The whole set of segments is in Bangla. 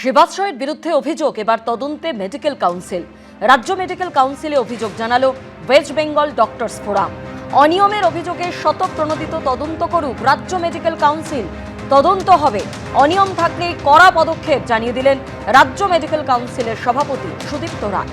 শিবাশ্রয়ের বিরুদ্ধে অভিযোগ, এবার তদন্তে মেডিকেল কাউন্সিল। রাজ্য মেডিকেল কাউন্সিলে অভিযোগ জানালো ওয়েস্ট বেঙ্গল ডক্টরস ফোরাম। অনিয়মের অভিযোগে শতপ্রণোদিত তদন্ত করুক রাজ্য মেডিকেল কাউন্সিল। তদন্ত হবে, অনিয়ম থাকলে কড়া পদক্ষেপ জানিয়ে দিলেন রাজ্য মেডিকেল কাউন্সিলের সভাপতি সুদীপ্ত রায়।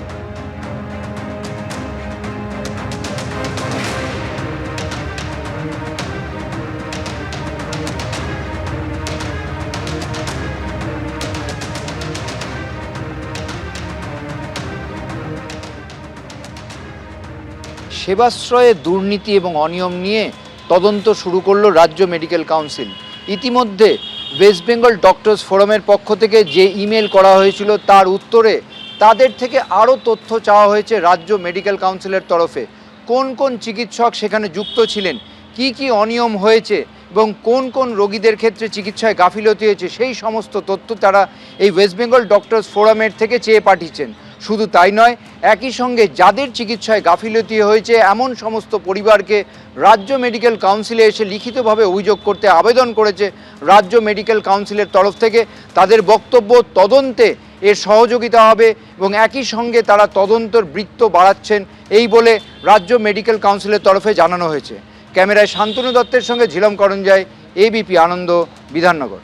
সেবাশ্রয়ে দুর্নীতি এবং অনিয়ম নিয়ে তদন্ত শুরু করলো রাজ্য মেডিকেল কাউন্সিল। ইতিমধ্যে ওয়েস্ট বেঙ্গল ডক্টরস ফোরামের পক্ষ থেকে যে ইমেল করা হয়েছিল তার উত্তরে তাদের থেকে আরও তথ্য চাওয়া হয়েছে রাজ্য মেডিকেল কাউন্সিলের তরফে। কোন কোন চিকিৎসক সেখানে যুক্ত ছিলেন, কি কি অনিয়ম হয়েছে এবং কোন কোন রোগীদের ক্ষেত্রে চিকিৎসায় গাফিলতি হয়েছে, সেই সমস্ত তথ্য তারা এই ওয়েস্ট বেঙ্গল ডক্টরস ফোরামের থেকে চেয়ে পাঠিয়েছেন। শুধু তাই নয়, একই সঙ্গে যাদের চিকিৎসায় গাফিলতি হয়েছে এমন সমস্ত পরিবারকে রাজ্য মেডিকেল কাউন্সিলে এসে লিখিতভাবে অভিযোগ করতে আবেদন করেছে রাজ্য মেডিকেল কাউন্সিলের তরফ থেকে। তাদের বক্তব্য, তদন্তে এর সহযোগিতা হবে এবং একই সঙ্গে তারা তদন্তের বৃত্ত বাড়াচ্ছেন এই বলে রাজ্য মেডিকেল কাউন্সিলের তরফে জানানো হয়েছে। ক্যামেরায় শান্তনু দত্তের সঙ্গে ঝিলম করঞ্জাই, এবিপি আনন্দ, বিধাননগর।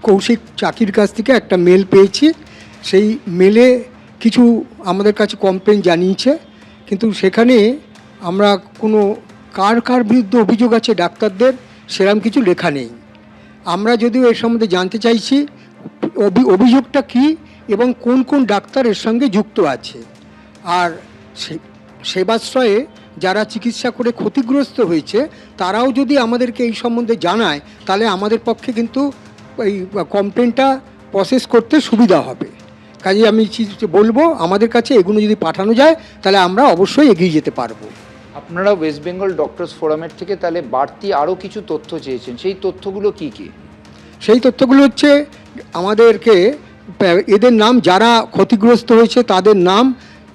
কৌশিক চাকির কাছ থেকে একটা মেল পেয়েছি। সেই মেলে কিছু আমাদের কাছে কমপ্লেন জানিয়েছে, কিন্তু সেখানে আমরা কোনো কার বিরুদ্ধে অভিযোগ আছে ডাক্তারদের সেরকম কিছু লেখা নেই। আমরা যদিও এর সম্বন্ধে জানতে চাইছি অভিযোগটা কী এবং কোন কোন ডাক্তার এর সঙ্গে যুক্ত আছে। আর সেবাশ্রয়ে যারা চিকিৎসা করে ক্ষতিগ্রস্ত হয়েছে তারাও যদি আমাদেরকে এই সম্বন্ধে জানায় তাহলে আমাদের পক্ষে কিন্তু এই কমপ্লেনটা প্রসেস করতে সুবিধা হবে। কাজে আমি বলবো আমাদের কাছে এগুলো যদি পাঠানো যায় তাহলে আমরা অবশ্যই এগিয়ে যেতে পারবো। আপনারা ওয়েস্ট বেঙ্গল ডক্টরস ফোরামের থেকে তাহলে বাড়তি আরও কিছু তথ্য চেয়েছেন, সেই তথ্যগুলো কি কি? সেই তথ্যগুলো হচ্ছে আমাদেরকে এদের নাম, যারা ক্ষতিগ্রস্ত হয়েছে তাদের নাম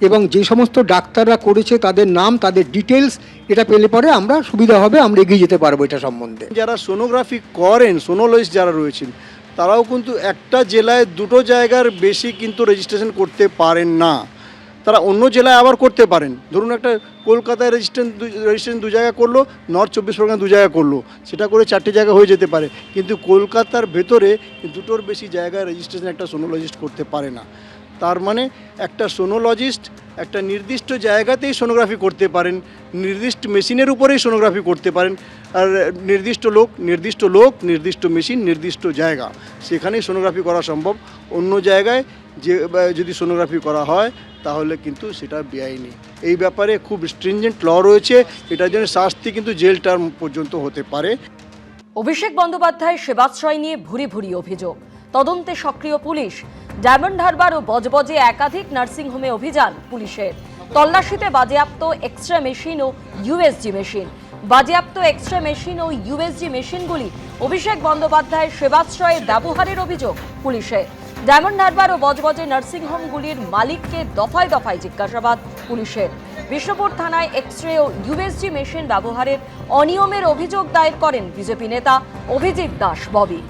এবং যে সমস্ত ডাক্তাররা করেছে তাদের নাম, তাদের ডিটেলস, এটা পেলে পরে আমরা সুবিধা হবে, আমরা এগিয়ে যেতে পারবো এটা সম্বন্ধে। যারা সোনোগ্রাফি করেন, সোনোলজিস্ট যারা রয়েছেন, তারাও কিন্তু একটা জেলায় দুটো জায়গার বেশি কিন্তু রেজিস্ট্রেশন করতে পারেন না। তারা অন্য জেলায় আবার করতে পারেন। ধরুন একটা কলকাতায় রেজিস্ট্রেশন দু জায়গা করলো, নর্থ 24 পরগনা দু জায়গা করলো, সেটা করে 4টে জায়গা হয়ে যেতে পারে। কিন্তু কলকাতার ভেতরে দুটোর বেশি জায়গায় রেজিস্ট্রেশন একটা সোনোলজিস্ট করতে পারে না। তার মানে একটা সোনোলজিস্ট একটা নির্দিষ্ট জায়গাতেই সোনোগ্রাফি করতে পারেন, নির্দিষ্ট মেশিনের উপরেই সোনোগ্রাফি করতে পারেন। আর নির্দিষ্ট লোক, নির্দিষ্ট মেশিন, নির্দিষ্ট জায়গা, সেখানেই সোনোগ্রাফি করা সম্ভব। অন্য জায়গায় যে যদি সোনোগ্রাফি করা হয় তাহলে কিন্তু সেটা বেআইনি। এই ব্যাপারে খুব স্ট্রিনজেন্ট ল রয়েছে, এটার জন্য শাস্তি কিন্তু জেল টার্ম পর্যন্ত হতে পারে। অভিষেক বন্দ্যোপাধ্যায় সেবাশ্রয় নিয়ে ভুরি ভুরি অভিযোগ, তদন্তে সক্রিয় পুলিশ। ডায়মন্ড হারবার ও বজবজে একাধিক নার্সিংহোমে অভিযান পুলিশের। তল্লাশিতে বাজেয়াপ্ত এক্সরে মেশিন ও ইউএসজি মেশিন। বাজেয়াপ্ত এক্সরে মেশিন ও ইউএসজি মেশিনগুলি অভিষেক বন্দ্যোপাধ্যায়ের সেবাশ্রয়ে ব্যবহারের অভিযোগ পুলিশের। ডায়মন্ড হারবার ও বজবজে নার্সিংহোমগুলির মালিককে দফায় দফায় জিজ্ঞাসাবাদ পুলিশের। বিষ্ণুপুর থানায় এক্সরে ও ইউএসজি মেশিন ব্যবহারের অনিয়মের অভিযোগ দায়ের করেন বিজেপি নেতা অভিজিৎ দাস ববি।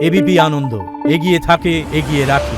এবিপি আনন্দ, এগিয়ে থাকে, এগিয়ে রাখে।